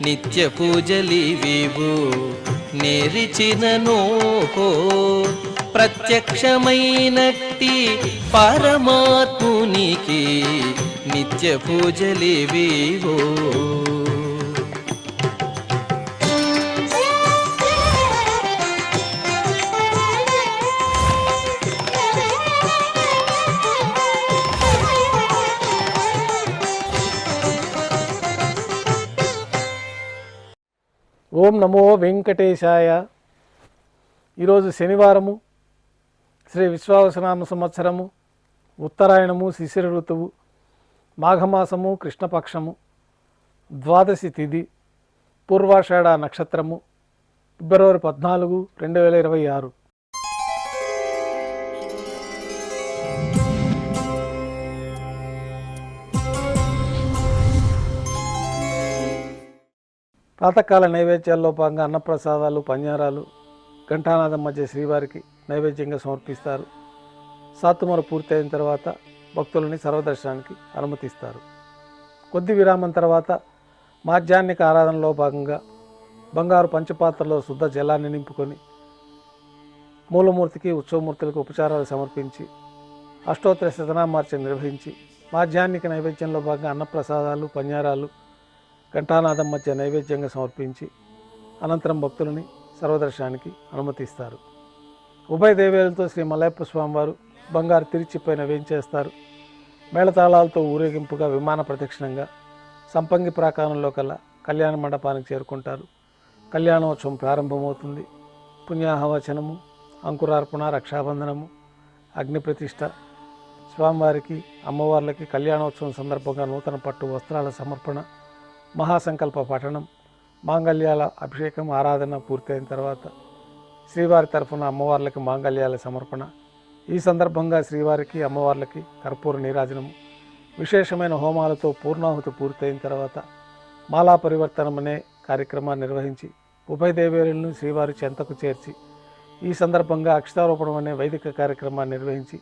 నిత్య పూజలివివు నేరిచినను ప్రత్యక్షమైనట్టి పరమాత్మునికి నిత్య పూజలివివో. ఓం నమో వెంకటేశాయ. ఈరోజు శనివారము, శ్రీ విశ్వావసనామ సంవత్సరము, ఉత్తరాయణము, శిశిర ఋతువు, మాఘమాసము, కృష్ణపక్షము, ద్వాదశి తిథి, పూర్వాషాఢ నక్షత్రము, ఫిబ్రవరి 14, 2026. ప్రాతకాల నైవేద్యాల్లో భాగంగా అన్నప్రసాదాలు, పంజారాలు ఘంటానాదం మధ్య శ్రీవారికి నైవేద్యంగా సమర్పిస్తారు. సాతుమర పూర్తయిన తర్వాత భక్తులని సర్వదర్శనానికి అనుమతిస్తారు. కొద్ది విరామం తర్వాత మాధ్యాహ్నిక ఆరాధనలో భాగంగా బంగారు పంచపాత్రలో శుద్ధ జలాన్ని నింపుకొని మూలమూర్తికి, ఉత్సవమూర్తులకు ఉపచారాలు సమర్పించి అష్టోత్తర శతనామార్చన నిర్వహించి మాధ్యాహ్నిక నైవేద్యంలో భాగంగా అన్నప్రసాదాలు, పంజారాలు ఘంటానాదం మధ్య నైవేద్యంగా సమర్పించి అనంతరం భక్తులని సర్వదర్శనానికి అనుమతిస్తారు. ఉభయ దేవేలతో శ్రీ మలయప్ప స్వామివారు బంగారు తిరిచిపైన వేంచేస్తారు. మేళతాళాలతో ఊరేగింపుగా విమాన ప్రదక్షిణంగా సంపంగి ప్రాకారంలో కల్లా కళ్యాణ మండపానికి చేరుకుంటారు. కళ్యాణోత్సవం ప్రారంభమవుతుంది. పుణ్యాహవచనము, అంకురార్పణ, రక్షాబంధనము, అగ్నిప్రతిష్ఠ, స్వామివారికి, అమ్మవార్లకి కళ్యాణోత్సవం సందర్భంగా నూతన పట్టు వస్త్రాల సమర్పణ, మహాసంకల్ప పఠనం, మాంగళ్యాల అభిషేకం, ఆరాధన పూర్తయిన తర్వాత శ్రీవారి తరఫున అమ్మవార్లకి మాంగళ్యాల సమర్పణ. ఈ సందర్భంగా శ్రీవారికి, అమ్మవార్లకి కర్పూర నీరాజనము, విశేషమైన హోమాలతో పూర్ణాహుతి పూర్తయిన తర్వాత మాలా పరివర్తనం అనే కార్యక్రమాన్ని నిర్వహించి ఉభయ దేవేరులను శ్రీవారి చెంతకు చేర్చి ఈ సందర్భంగా అక్షతారోపణం అనే వైదిక కార్యక్రమాన్ని నిర్వహించి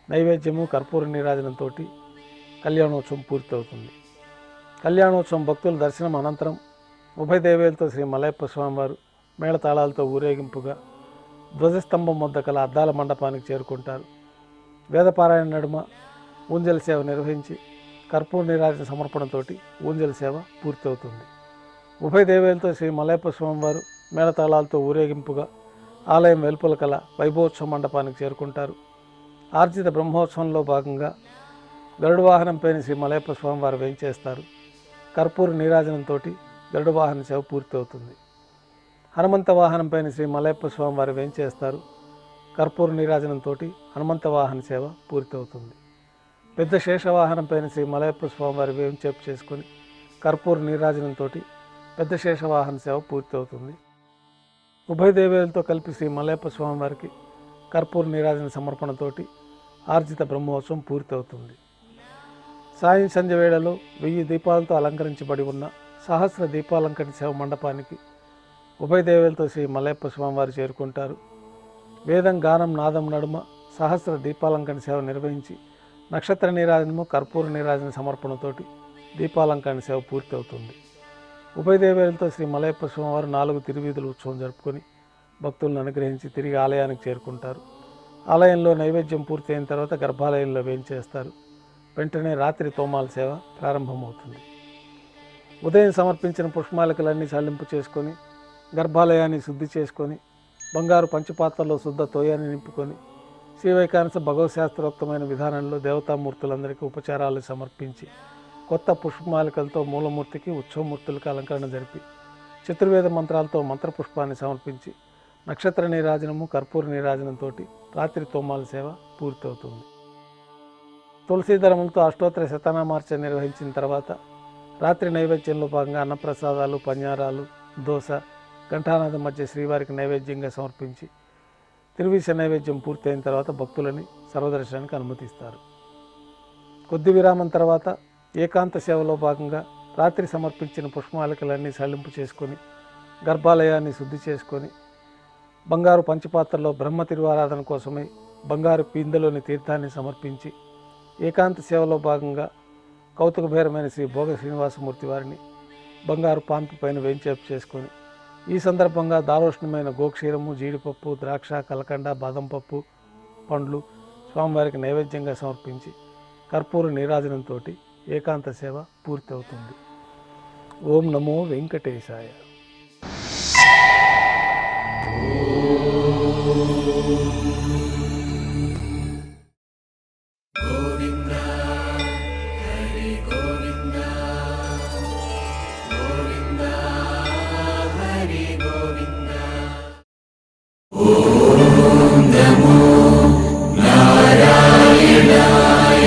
నైవేద్యము, కర్పూర నీరాజనంతో కళ్యాణోత్సవం పూర్తవుతుంది. కళ్యాణోత్సవం భక్తుల దర్శనం అనంతరం ఉభయ దేవేలతో శ్రీ మలయప్ప స్వామివారు మేళతాళాలతో ఊరేగింపుగా ధ్వజస్తంభం వద్ద కల అద్దాల మండపానికి చేరుకుంటారు. వేదపారాయణ నడుమ ఊంజల సేవ నిర్వహించి కర్పూర నీరాజన సమర్పణతోటి ఊంజల సేవ పూర్తవుతుంది. ఉభయ దేవేలతో శ్రీ మలయప్ప స్వామివారు మేళతాళాలతో ఊరేగింపుగా ఆలయం వెలుపల కల వైభవోత్సవ మండపానికి చేరుకుంటారు. ఆర్జిత బ్రహ్మోత్సవంలో భాగంగా గరుడ వాహనంపైన శ్రీ మలయప్ప స్వామివారు వేంచేస్తారు. కర్పూర నీరాజనంతో గరుడ వాహన సేవ పూర్తవుతుంది. హనుమంత వాహనంపైన శ్రీ మలయప్ప స్వామివారు వేంచేస్తారు. కర్పూర నీరాజనంతో హనుమంత వాహన సేవ పూర్తవుతుంది. పెద్ద శేషవాహనంపైన శ్రీ మలయప్ప స్వామివారి వేంచేపు చేసుకొని కర్పూర నీరాజనంతో పెద్ద శేషవాహన సేవ పూర్తవుతుంది. ఉభయ దేవేలతో కలిపి శ్రీ మలయప్ప స్వామివారికి కర్పూర నీరాజన సమర్పణతోటి ఆర్జిత బ్రహ్మోత్సవం పూర్తవుతుంది. సాయం సంధ్య వేళలో 1000 దీపాలతో అలంకరించబడి ఉన్న సహస్ర దీపాలంకరణ సేవ మండపానికి ఉభయ దేవేలతో శ్రీ మలయప్ప స్వామివారు చేరుకుంటారు. వేదం, గానం, నాదం నడుమ సహస్ర దీపాలంకరణ సేవ నిర్వహించి నక్షత్ర నీరాజనము, కర్పూర నీరాజన సమర్పణతోటి దీపాలంకరణ సేవ పూర్తవుతుంది. ఉభయ దేవేలతో శ్రీ మలయప్ప స్వామివారు 4 తిరువీధుల ఉత్సవం జరుపుకొని భక్తులను అనుగ్రహించి తిరిగి ఆలయానికి చేరుకుంటారు. ఆలయంలో నైవేద్యం పూర్తయిన తర్వాత గర్భాలయంలో వేంచేస్తారు. వెంటనే రాత్రి తోమాల సేవ ప్రారంభమవుతుంది. ఉదయం సమర్పించిన పుష్పమాలికలన్నీ చల్లింపు చేసుకొని గర్భాలయాన్ని శుద్ధి చేసుకొని బంగారు పంచపాత్రలో శుద్ధ తోయాన్ని నింపుకొని శ్రీవైకానస భగవశాస్త్రోక్తమైన విధానంలో దేవతామూర్తులందరికీ ఉపచారాలు సమర్పించి కొత్త పుష్పమాలికలతో మూలమూర్తికి, ఉత్సవమూర్తులకు అలంకరణ జరిపి చతుర్వేద మంత్రాలతో మంత్రపుష్పాన్ని సమర్పించి నక్షత్ర నీరాజనము, కర్పూర నీరాజనంతో రాత్రి తోమాల సేవ పూర్తవుతుంది. తులసీదళములతో అష్టోత్తర శతనామార్చన నిర్వహించిన తర్వాత రాత్రి నైవేద్యంలో భాగంగా అన్నప్రసాదాలు, పంజారాలు, దోశ, ఘంటానాదం మధ్య శ్రీవారికి నైవేద్యంగా సమర్పించి తిరువీస నైవేద్యం పూర్తయిన తర్వాత భక్తులని సర్వదర్శనానికి అనుమతిస్తారు. కొద్ది విరామం తర్వాత ఏకాంత సేవలో భాగంగా రాత్రి సమర్పించిన పుష్పమాలికలన్నీ సల్లింపు చేసుకొని గర్భాలయాన్ని శుద్ధి చేసుకొని బంగారు పంచపాత్రలో బ్రహ్మ తిరువారాధన కోసమై బంగారు పిందెలోని తీర్థాన్ని సమర్పించి ఏకాంత సేవలో భాగంగా కౌతుకభేరమైన శ్రీ భోగ శ్రీనివాసమూర్తి వారిని బంగారు పాన్పు పైన వేంచేపు చేసుకొని ఈ సందర్భంగా దారోష్ణమైన గోక్షీరము, జీడిపప్పు, ద్రాక్ష, కలకండ, బాదం పప్పు, పండ్లు స్వామివారికి నైవేద్యంగా సమర్పించి కర్పూర నీరాజనంతో ఏకాంత సేవ పూర్తి అవుతుంది. ఓం నమో వెంకటేశాయ. నారాయణాయ